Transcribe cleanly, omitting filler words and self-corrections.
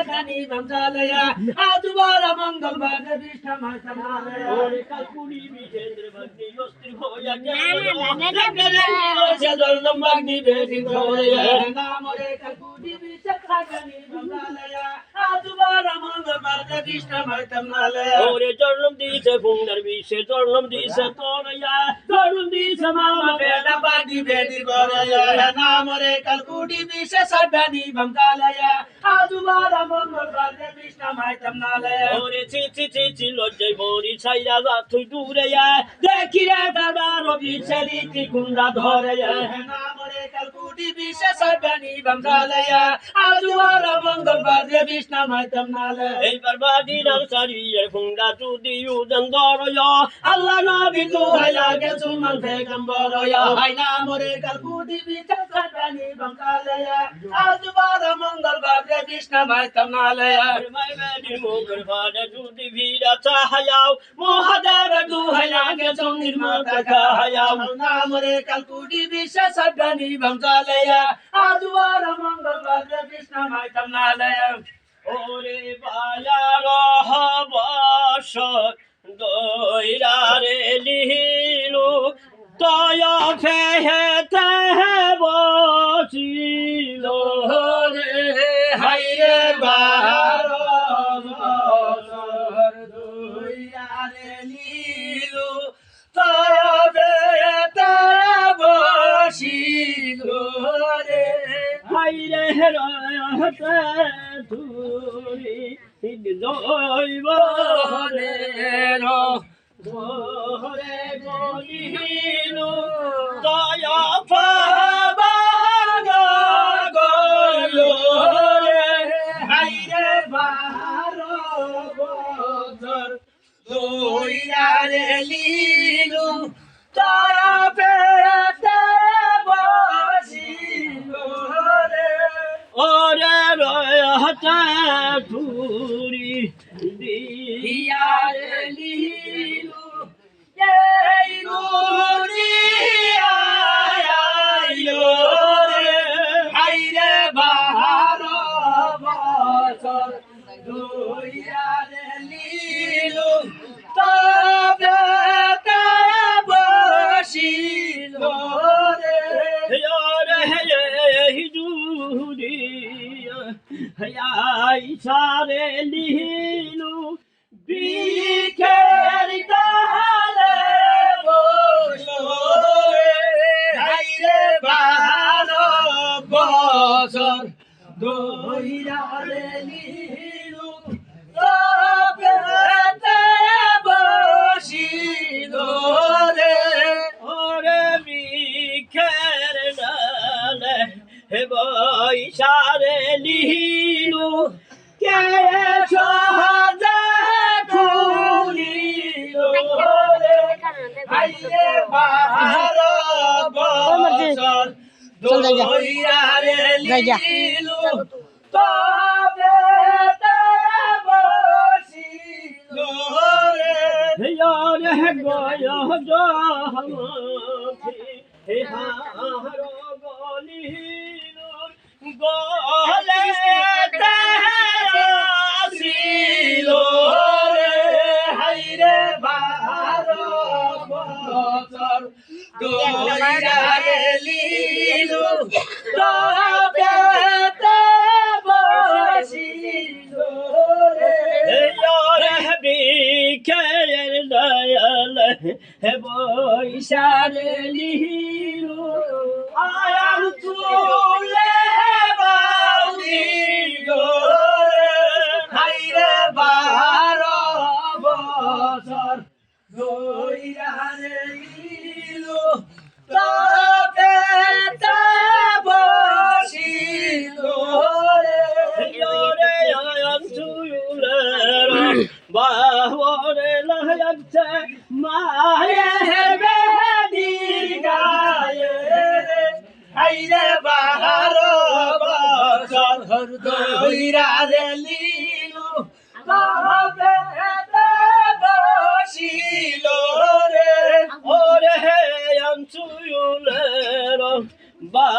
সাগানি বংশালয়া আজুবার মঙ্গলবার বিষ্ণু মাতালয়া ওরে কালকুড়ি বিজেন্দ্র ভক্তি অস্ত্র হইয়া গেল জলম বাগনি বেদি হইয়া নাম রে কালকুড়ি বিজেন্দ্র সাগানি বংশালয়া আজুবার মঙ্গলবার বিষ্ণু মাতালয়া ওরে জলম দিছে ফুঙ্গার বিশে জলম দিছে তোরয়া জলম দিছে মামা বেদা বাগনি বেদি গরয়া নাম রে কালকুড়ি বিশে সাগানি বংশালয়া আজুবার মঙ্গলবার বিষ্ণু মাতালয়া ওরে চিচি চিচি লজ্জাই বরি ছাইরা যা তুই দূরে দেখি রে দাদার বিছারি কি কুন্ডা ধরে নাম রে কালকুটি বিশেষ সাগানি বংশালয়া আজুবার মঙ্গলবার বিষ্ণু মাতালয়া এইবার বাদি নরসারি এর কুন্ডা চুদি উদন ধরয়া আল্লাহ নবী তো হাইলা গেছু মান পেগম্বরয়া হাই নাম রে কালকুটি বিশেষ সাগানি বংশালয়া আজুবার মঙ্গলবার বিষ্ণু মাতালয়া মাই বেদি মুখর ফাড়ে চুদি ভিড়া চাহায়াও মহাদেব দুহাইলা গেছু নির্মাতা খায়াও নাম রে কালকুটি বিশেষ সাগানি বংশালয়া আজুবার মঙ্গলবার বিষ্ণু মাতালয়া ওরে বায়া রহবশ দইরা রে লিলু দয়া ফেহেতে বসিল রে হাইরে বার বছর দইরা রে লিলু দয়া ফেহেতে বসিল রে হাইরে রহতে ধুরি জৈব রে রে গলিনু দয়া পাবার গল রে হাইরে বার বছর দইরা রে লিলু দয়া পেতে বসিল রে ওরে রয়তে ধুরি দিয়া রে লিলু এই নুরি আইলো রে হাইরে বাহার বছর দইরা রে লিলু তবে তে বসিল রে ওরে হিজুরি হাই সারে লিলু বিকের তালে বসলো রে হাইরে বাহার বছর দইরা রে লিলু তবে তে বসিল রে ওরে বিকের তালে বৈশারে লিলু কে সহজে খুলিল রে হাইরে বাহার বছর দইরা রে লিলু তবে তে বসিল রে রে গয় জহমতি হে হার গলিনু গলে আসিল রে হাইরে বাহার বছর দইরা রে লিলু তবে তে বসিল রে রে বিকের দয়াল হে বৈশারে লিলু আয়াম তুলে বাউদিল রে হাইরে বাহার বছর দইরা রে লিলু তবে তে বসিল রে রে আয়াম তুলে বাহরে লাগছে মায়ের বেদি গায়ে হাইরে বাহার বছর দইরা রে লিলু তবে তে বসিল রে ওরে আঞ্চুলের বা